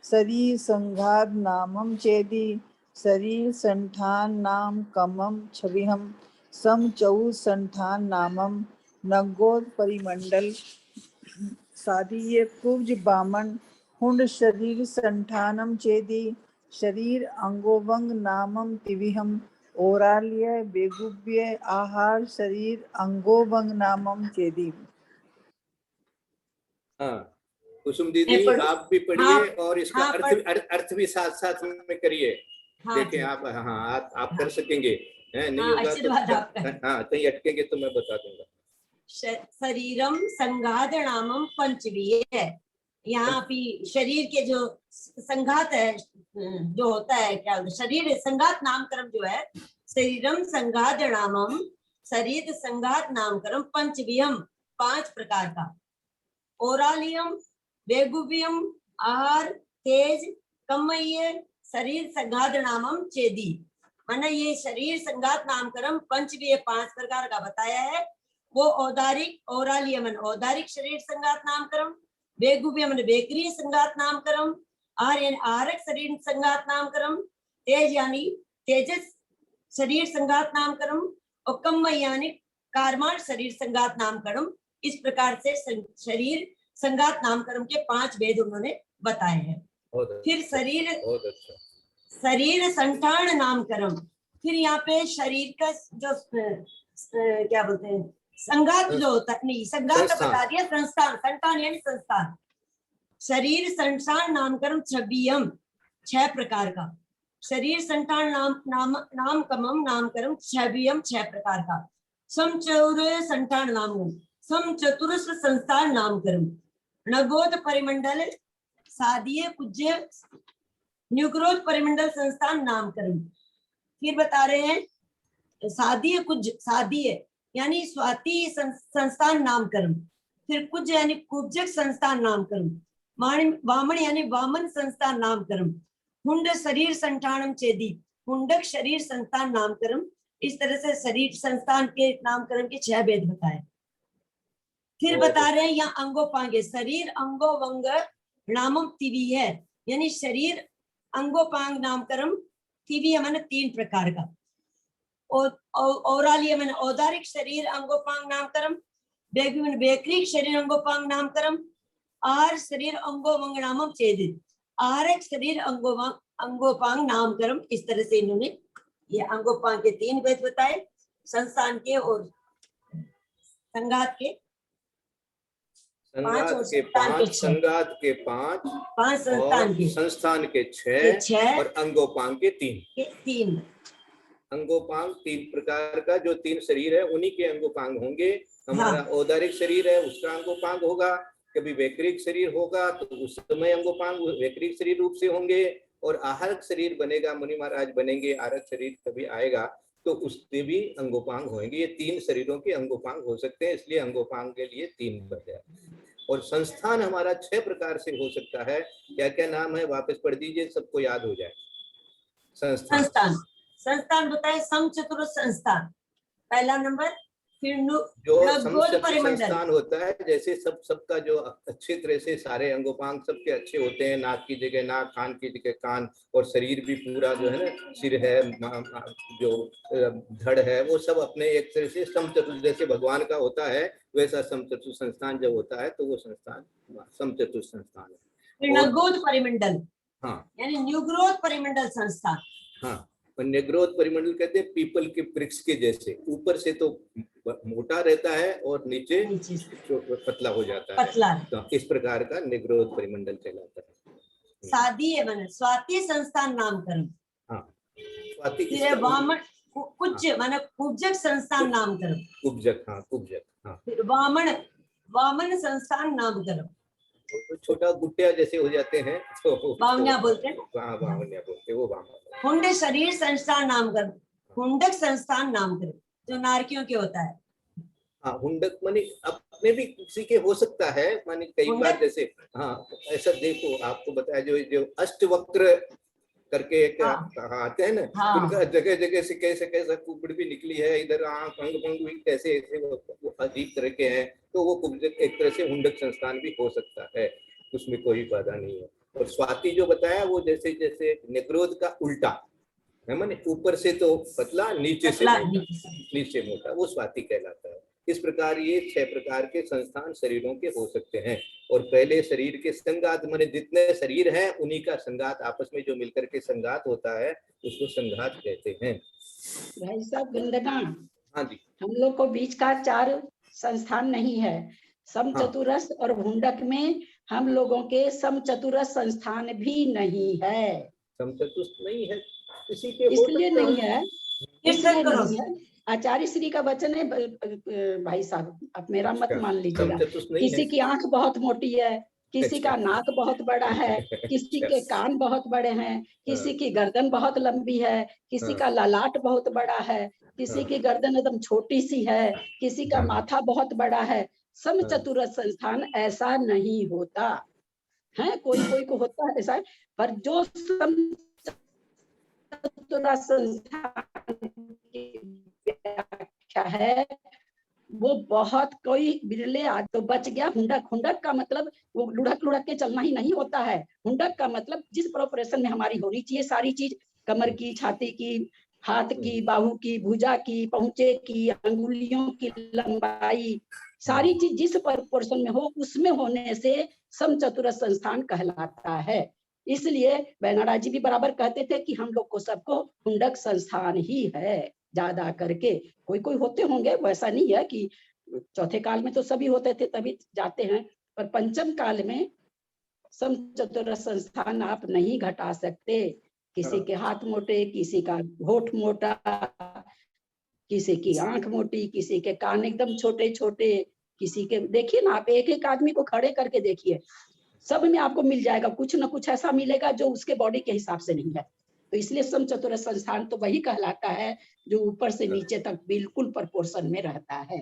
शरीर संघात नामम चेदी शरीर संठान नाम कमम छविहम समचौ संठान नामम नगोद परिमंडल सादीय कुब्ज बामन हुंड शरीर संठानम चेदी शरीर अंगोवंग नामम तिविहम ओराल्य बेगुव्य आहार शरीर अंगोवंग नामम चेदी। हाँ कुसुम दीदी आप भी पढ़िए। हाँ, और इसका अर्थ भी साथ साथ में करिए। हाँ, देखें आप, हाँ आप कर सकेंगे। नहीं होगा तो हाँ कहीं अटकेंगे तो मैं बता दूंगा। शरीरम संघात नामम पंचवीय है। यहाँ भी शरीर के जो संघात है जो होता है, क्या होता है शरीर संघात नामकरण जो है, शरीरम संघात नामम शरीर संघात नामकरण पंचवियम 5 प्रकार का, ओरालियम वेगुवियम आहार तेज कम्मय्य शरीर संघात नामम चेदी। माना ये शरीर संघात नामकरण पंचवीय 5 प्रकार का बताया है। वो औदारिक ओरालियम औदारिक शरीर संघात नामकरण, वेगुव्यम वेक्रिय संघात नामकरण, आहारक शरीर संघात नामकरण, तेज यानी तेजस शरीर संघात नामकरण और कम्म यानी कार्माण शरीर संघात नामकरण। इस प्रकार से शरीर संघात नामकरण के 5 भेद उन्होंने बताए हैं। फिर शरीर संठान नामकरण, फिर यहाँ पे शरीर का जो क्या बोलते हैं संघात जो होता है, नहीं संघात का बता दिया, संस्थान संतान यानी संस्थान, शरीर संठान नामकरण छबियम 6 प्रकार का, शरीर संठान नामकमम नामकरण छबियम 6 प्रकार का, समचौर संठान नामकम समचतुरस संस्थान नामकरण, नगोद परिमंडल सादीय पूज्य न्यूग्रोध परिमंडल संस्थान नामकरण। फिर बता रहे हैं सादीय कुज, सादीय यानी स्वाति संस्थान नामकरण, फिर कुज यानी कुब्जक संस्थान नामकरण, वामन यानी वामन संस्थान नामकरण, हुंड शरीर संठानम चेदी हुंडक शरीर संस्थान नामकरण। इस तरह से शरीर संस्थान के नामकरण के 6 भेद बताए। फिर बता रहे हैं यहाँ अंगोपांगे, शरीर अंगोवंग नामम तिवी है, यानी शरीर अंगोपांग नामकरण, तिवी मैंने 3 प्रकार का, औराली मैंने औदारिक शरीर अंगोपांग नामकरण, बेकरिक शरीर अंगोपांग नामकरण, आर शरीर अंगोवंग नामम चेदित आरक शरीर अंगोपांग नामकरण। इस तरह से इन्होंने ये अंगोपांग के 3 भेद बताए, संस्थान के और संघात के 5 और संघात के 5 संस्थान के 6 और अंगोपांग के 3। अंगोपांग 3 प्रकार का, जो 3 शरीर है उन्हीं के अंगोपांग होंगे। हमारा औदारिक शरीर है उसका अंगोपांग होगा, कभी वैक्रिक शरीर होगा तो उस समय अंगोपांग वैक्रिक शरीर रूप से होंगे, और आहारक शरीर बनेगा, मुनि महाराज बनेंगे, आहारक शरीर कभी आएगा तो उससे भी अंगोपांग होंगे। ये 3 शरीरों के अंगोपांग हो सकते हैं, इसलिए अंगोपांग के लिए 3 बताया। और संस्थान हमारा 6 प्रकार से हो सकता है। क्या क्या नाम है वापस पढ़ दीजिए, सबको याद हो जाए। संस्थान बताए, समचतुर संस्थान पहला नंबर, फिर जो संस्थान होता है, जैसे सबका जो अच्छे तरह से सारे अंगोपांग सबके अच्छे होते हैं, नाक की जगह नाक, कान की जगह कान, और शरीर भी पूरा जो है ना, सिर है, जो धड़ है, वो सब अपने एक तरह से समचतुर, जैसे भगवान का होता है वैसा समचतुर संस्थान जब होता है तो वो संस्थान समचतुर संस्थान है। नगोद परिमंडल, हाँ, यानी न्यूग्रोथ परिमंडल संस्थान। हाँ, निग्रोध परिमंडल कहते हैं पीपल के वृक्ष के जैसे, ऊपर से तो मोटा रहता है और नीचे पतला हो जाता है, तो इस प्रकार का निग्रोध परिमंडल कहलाता है। सादी है माने स्वाति संस्थान नामकरण। हाँ, स्वाति वामन कुज माने कुब्जक संस्थान नामकरण। कुब्जक, हाँ कुब्जक, हाँ। फिर वामन संस्थान नामकरण, छोटा गुट्टिया जैसे हो जाते हैं तो बावनिया बोलते हैं। बावनिया बोलते हैं, वो बावनिया। हुंड शरीर संस्थान नामकरण, हुंडक संस्थान नामकरण जो नारकियों के होता है। हाँ, हुंडक माने अपने भी किसी के हो सकता है, माने कई बार जैसे, हाँ ऐसा देखो आपको बताया, जो अष्टवक्र करके एक आते हैं ना, उनका जगह जगह से कैसे कैसा कुबड़ भी निकली है, इधर आंख अंग भंग भी कैसे ऐसे वो अजीब तरह के हैं, तो वो कुब्जक एक तरह से हुंडक संस्थान भी हो सकता है, उसमें कोई बाधा नहीं है। और स्वाति जो बताया वो जैसे जैसे निग्रोध का उल्टा है, माने ऊपर से तो पतला नीचे मोटा, वो स्वाति कहलाता है। इस प्रकार ये 6 प्रकार के संस्थान शरीरों के हो सकते हैं। और पहले शरीर के संघात, माने जितने शरीर हैं उन्हीं का संघात, आपस में जो मिलकर के संघात होता है उसको संघात कहते हैं। भाई साहब वृंदगान, हाँ जी, हम लोग को बीच का 4 संस्थान नहीं है, समचतुरस और हुंडक में हम लोगों के समचतुरस संस्थान भी नहीं है। समचतुरस नहीं है, इसी के इसलिए नहीं है, इसलिए नहीं है। आचार्य श्री का वचन है भाई साहब, आप मेरा मत मान लीजिएगा। किसी की आंख बहुत मोटी है, किसी का नाक बहुत बड़ा है, किसी के कान बहुत बड़े हैं, किसी की गर्दन बहुत लंबी है, किसी का ललाट बहुत बड़ा है, किसी की गर्दन एकदम छोटी सी है, किसी का माथा बहुत बड़ा है। समचतुरस संस्थान ऐसा नहीं होता है, कोई को होता है ऐसा, पर जो समचतुरस संस्थान की व्याख्या है वो बहुत कोई बिरले आज तो बच गया। हुंडक का मतलब वो लुढ़क के चलना ही नहीं होता है। हुंडक का मतलब जिस प्रोपोर्शन में हमारी होनी चाहिए सारी चीज, कमर की, छाती की, हाथ की, बाहू की, भुजा की, पहुंचे की, अंगुलियों की लंबाई, सारी चीज जिस प्रोपोर्शन में हो उसमें होने से समचतुरस संस्थान कहलाता है। इसलिए बैनाडा जी भी बराबर कहते थे कि हम लोग को सबको हुंडक संस्थान ही है ज्यादा करके। कोई होते होंगे, वैसा नहीं है कि चौथे काल में तो सभी होते थे तभी जाते हैं, पर पंचम काल में समचतुर संस्थान आप नहीं घटा सकते। किसी के हाथ मोटे, किसी का होठ मोटा, किसी की आंख मोटी, किसी के कान एकदम छोटे छोटे, किसी के, देखिए ना आप एक एक आदमी को खड़े करके देखिए, सब में आपको मिल जाएगा, कुछ ना कुछ ऐसा मिलेगा जो उसके बॉडी के हिसाब से नहीं है। तो इसलिए समचतुर संस्थान तो वही कहलाता है जो ऊपर से नीचे तक बिल्कुल प्रोपोर्शन में रहता है।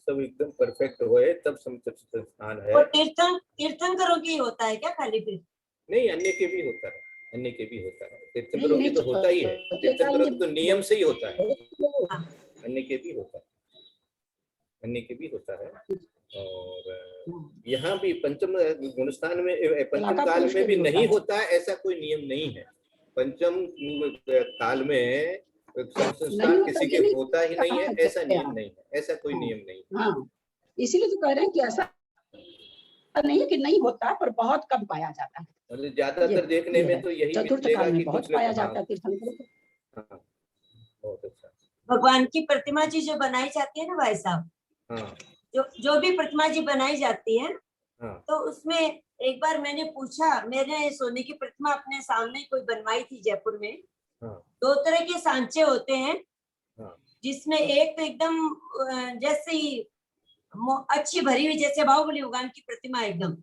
सब एकदम परफेक्ट हुए तब समचतुर संस्थान है। और तीर्थंकरों की होता है क्या खाली फिर? नहीं, अन्य के भी होता है, अन्य के भी होता है। तीर्थंकरों की तो होता ही है, तीर्थंकरों तो नियम से ही होता है, अन्य के भी होता है, अन्य के भी होता है। और यहाँ भी पंचम गुणस्थान में, पंचम काल में भी नहीं होता है, ऐसा कोई नियम नहीं है। पंचम काल में संस्थान किसी के होता ही नहीं है, ऐसा नियम नहीं है, ऐसा कोई नियम नहीं है। हाँ, इसीलिए तो कह रहे हैं कि ऐसा नहीं है कि नहीं होता, पर बहुत कम पाया जाता है। मतलब ज्यादातर देखने में तो यही चतुर्थ मिलेगा काल कि में बहुत कुछ लोग, पाया हाँ, जाता है तीर्थंकरों को। हाँ, बहुत अच्छा। भगवान की प्रतिमा जी जो बनाई जाती है ना भाई साहब, हाँ, जो भी प्रतिमा जी बनाई जाती है, हाँ, तो उसमें एक बार मैंने पूछा, मैंने सोने की प्रतिमा अपने सामने कोई बनवाई थी जयपुर में। हाँ, 2 तरह के सांचे होते हैं, हाँ, जिसमें एक तो एकदम जैसे ही अच्छी भरी हुई, जैसे बाहुबली भगवान की प्रतिमा एकदम,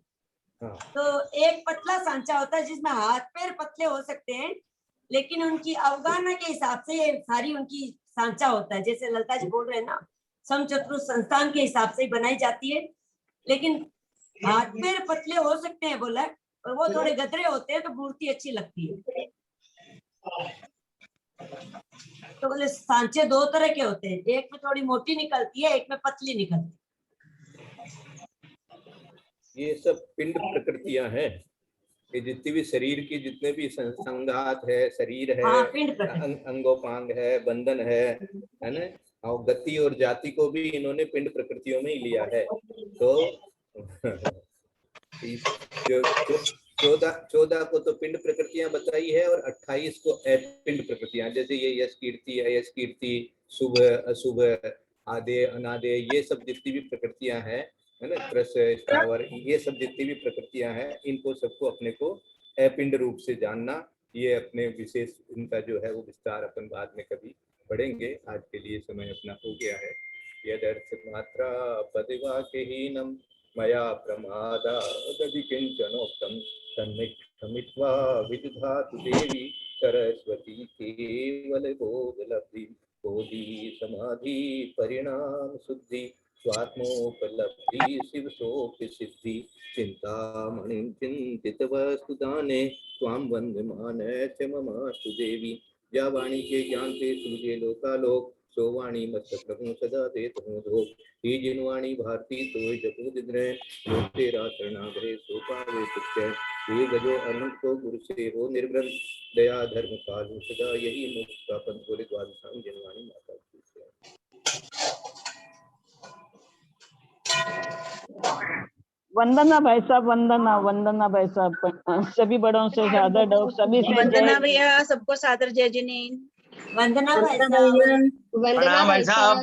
हाँ, तो एक पतला सांचा होता है जिसमें हाथ पैर पतले हो सकते हैं, लेकिन उनकी अवगाहना के हिसाब से ये सारी उनकी सांचा होता है। जैसे ललिता जी बोल रहे हैं ना, समचतुर संस्थान के हिसाब से बनाई जाती है, लेकिन हाथ पैर पतले हो सकते हैं बोला, और वो थोड़े गदरे होते हैं तो मूर्ति अच्छी लगती है। तो बोले सांचे 2 तरह के होते हैं, एक में थोड़ी मोटी निकलती है, एक में पतली निकलती है। ये सब पिंड प्रकृतियां हैं, ये जितनी भी शरीर की, जितने भी संघात है, शरीर है, हाँ, पिंड प्रकृति। अंगोपांग है, बंधन है ना, और गति और जाति को भी इन्होंने पिंड प्रकृतियों में ही लिया है। तो जो 14 को तो पिंड प्रकृतियां बताई है, और 28 को पिंड प्रकृतियां, जैसे ये यश कीर्ति, अयश कीर्ति, शुभ अशुभ, आदे अनादे, ये सब जितनी भी प्रकृतियां हैं, है ना, त्रस स्थावर, ये सब जितनी भी प्रकृतियां हैं, इनको सबको अपने को अपिंड रूप से जानना, ये अपने विशेष इनका जो है वो विस्तार अपन बाद में कभी पढ़ेंगे। आज के लिए समय अपना हो गया है। यदर्थ मात्रा पदिवाक्यहीनम मया प्रमादादपि किंचनोक्तम तन्मित्वा विदधातु देवी सरस्वती केवल बोधलब्धि बोधि समाधि परिणाम शुद्धि स्वात्मोपलब्धि शिव शोक सिद्धि चिंतामणि चिंतित वस्तुदाने स्वां वंदमान च ममास्तु देवी। या वाणी के ज्ञान से सूझे लोकालोक, सो वाणी मस्तक रखूं सदा देत हूँ धोख। ही जिनवाणी भारती सोई जपू दिद्रह, लोक तेरा शरणागरे सो पावे तुच्छ। ये गजो अनंत को गुरु से हो निर्भ्रम, दया धर्म कालू सदा यही मोक्ष का पंथ बोले द्वादशांग जिनवाणी माता की। वंदना भाई साहब, वंदना वंदना भाई साहब, सभी बड़ों से सादर डॉ सभी से वंदना भैया, सबको सादर जय जिनेन्द्र। वंदना भाई साहब, प्रणाम भाई साहब,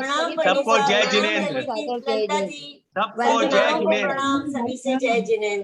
सबको जय जिनेन्द्र, ललिता जी, सबको जय जिनेन्द्र। प्रणाम सभी से जय जिनेन्द्र।